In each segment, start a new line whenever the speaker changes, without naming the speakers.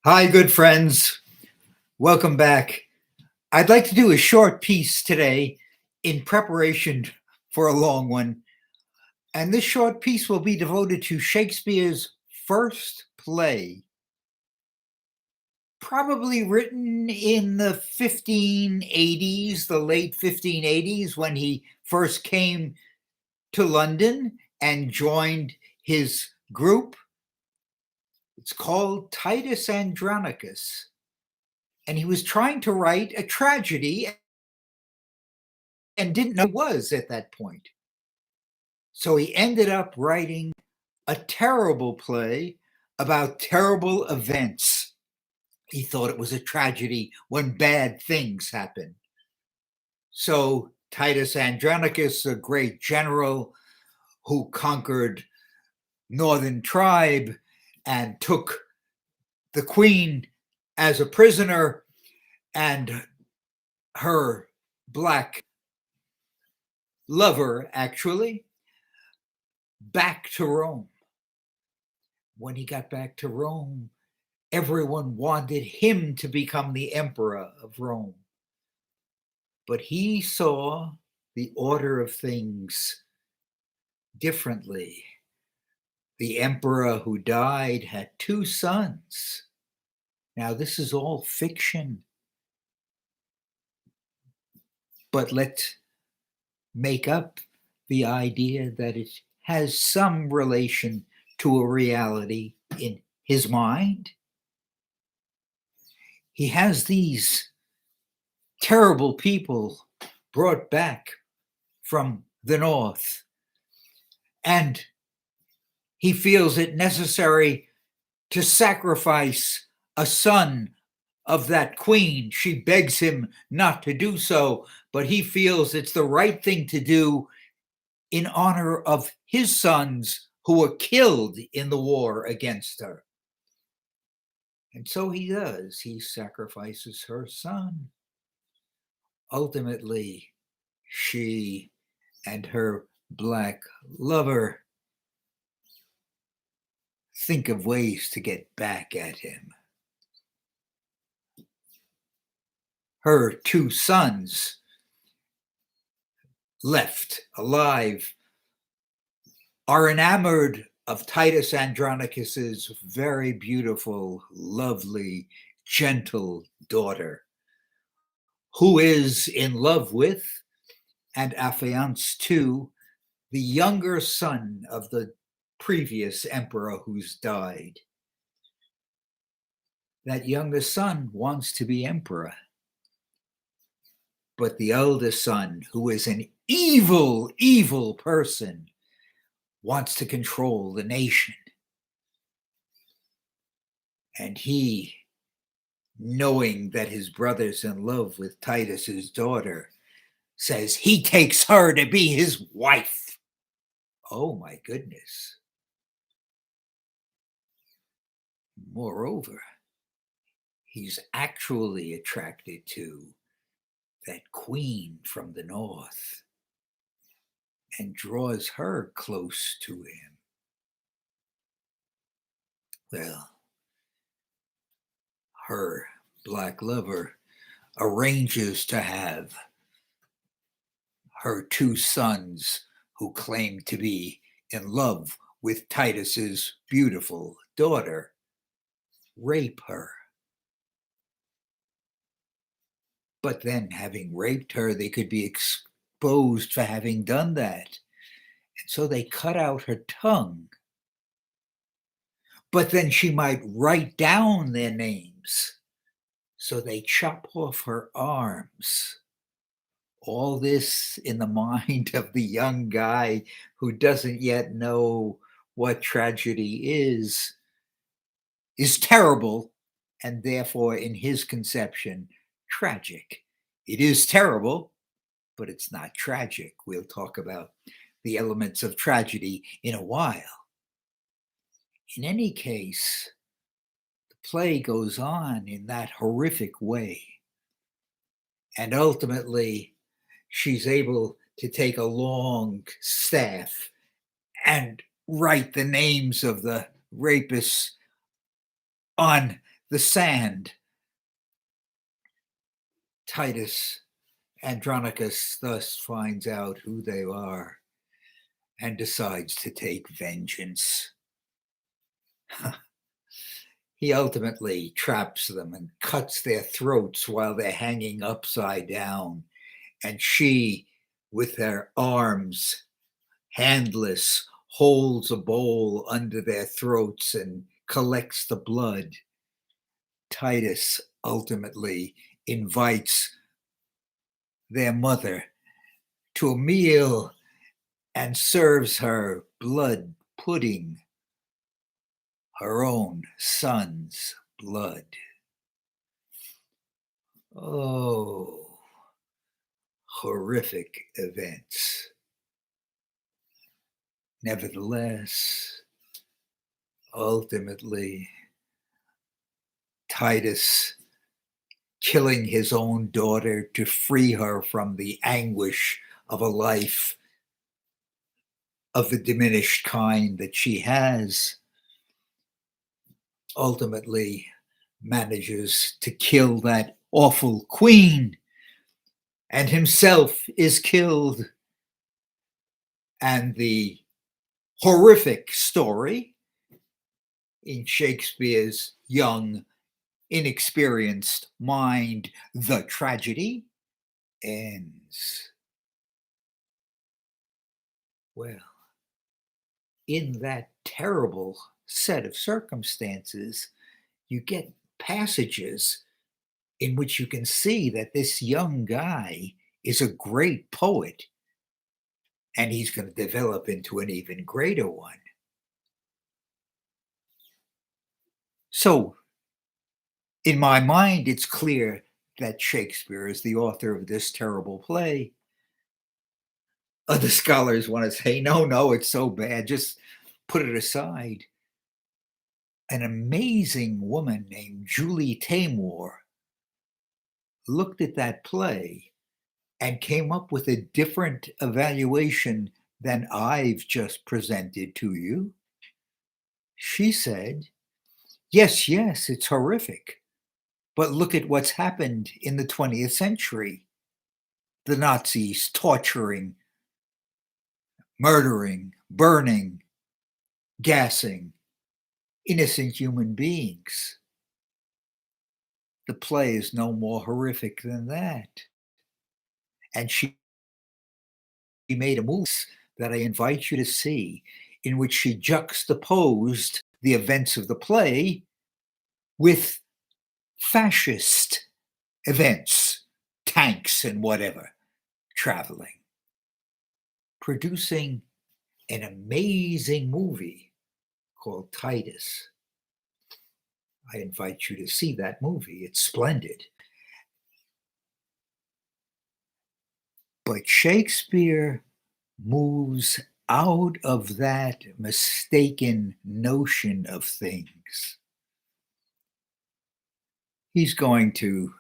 Hi, good friends. Welcome back. I'd like to do a short piece today in preparation for a long one. And this short piece will be devoted to Shakespeare's first play, probably written in the 1580s, the late 1580s, when he first came to London and joined his group. It's called Titus Andronicus. And he was trying to write a tragedy and didn't know it was at that point. So he ended up writing a terrible play about terrible events. He thought it was a tragedy when bad things happen. So Titus Andronicus, a great general who conquered northern tribe and took the queen as a prisoner and her black lover, actually, back to Rome. When he got back to Rome, everyone wanted him to become the emperor of Rome. But he saw the order of things differently. The emperor who died had two sons. Now, this is all fiction, but let's make up the idea that it has some relation to a reality in his mind. He has these terrible people brought back from the north, and he feels it necessary to sacrifice a son of that queen. She begs him not to do so, but he feels it's the right thing to do in honor of his sons who were killed in the war against her. And so he does. He sacrifices her son. Ultimately, she and her black lover think of ways to get back at him. Her two sons, left alive, are enamored of Titus Andronicus's very beautiful, lovely, gentle daughter, who is in love with and affianced to the younger son of the previous emperor who's died. That younger son wants to be emperor. But the eldest son, who is an evil, evil person, wants to control the nation. And he, knowing that his brother's in love with Titus's daughter, says he takes her to be his wife. Oh my goodness. Moreover, he's actually attracted to that queen from the north and draws her close to him. Well, her black lover arranges to have her two sons, who claim to be in love with Titus's beautiful daughter, rape her. But then, having raped her, they could be exposed for having done that. And so they cut out her tongue. But then she might write down their names. So they chop off her arms. All this in the mind of the young guy who doesn't yet know what tragedy is terrible, and therefore, in his conception, tragic. It is terrible, but it's not tragic. We'll talk about the elements of tragedy in a while. In any case, the play goes on in that horrific way. And ultimately, she's able to take a long staff and write the names of the rapists on the sand. Titus Andronicus thus finds out who they are and decides to take vengeance. He ultimately traps them and cuts their throats while they're hanging upside down, and she, with her arms handless, holds a bowl under their throats and collects the blood. Titus ultimately invites their mother to a meal and serves her blood pudding, her own son's blood. Oh, horrific events. Nevertheless, ultimately, Titus killing his own daughter to free her from the anguish of a life of the diminished kind that she has, ultimately manages to kill that awful queen, and himself is killed. And the horrific story in Shakespeare's young, inexperienced mind, the tragedy, ends. Well, in that terrible set of circumstances, you get passages in which you can see that this young guy is a great poet, and he's going to develop into an even greater one. So, in my mind, it's clear that Shakespeare is the author of this terrible play. Other scholars want to say, no, it's so bad, just put it aside. An amazing woman named Julie Taymor looked at that play and came up with a different evaluation than I've just presented to you. She said, yes, it's horrific, but look at what's happened in the 20th century. The Nazis torturing, murdering, burning, gassing innocent human beings. The play is no more horrific than that. And she made a movie that I invite you to see, in which she juxtaposed the events of the play with fascist events, tanks and whatever, traveling, producing an amazing movie called Titus. I invite you to see that movie. It's splendid. But Shakespeare moves out of that mistaken notion of things. He's going to,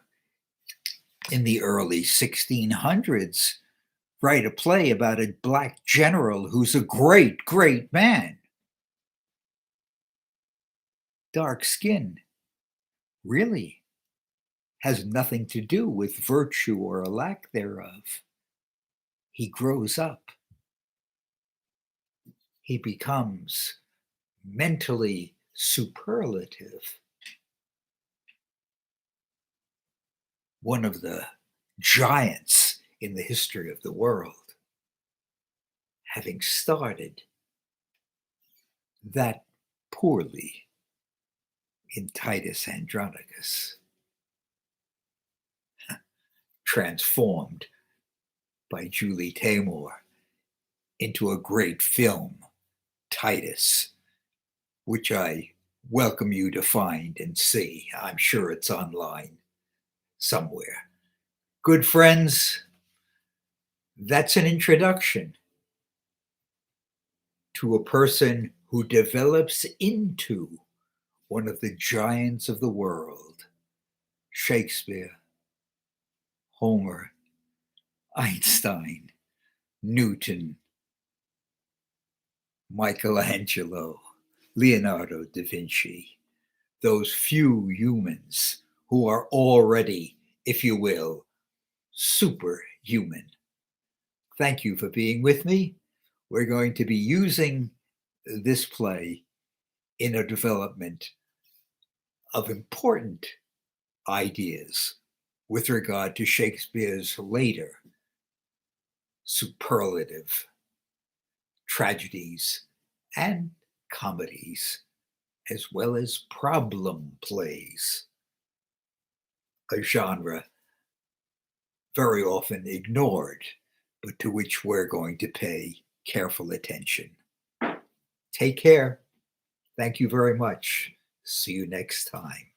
in the early 1600s, write a play about a black general who's a great, great man. Dark skin really has nothing to do with virtue or a lack thereof. He grows up. He becomes mentally superlative. One of the giants in the history of the world, having started that poorly in Titus Andronicus, transformed by Julie Taymor into a great film, Titus, which I welcome you to find and see. I'm sure it's online somewhere. Good friends, that's an introduction to a person who develops into one of the giants of the world: Shakespeare, Homer, Einstein, Newton, Michelangelo, Leonardo da Vinci, those few humans who are already, if you will, superhuman. Thank you for being with me. We're going to be using this play in a development of important ideas with regard to Shakespeare's later superlative tragedies and comedies, as well as problem plays, a genre very often ignored, but to which we're going to pay careful attention. Take care. Thank you very much. See you next time.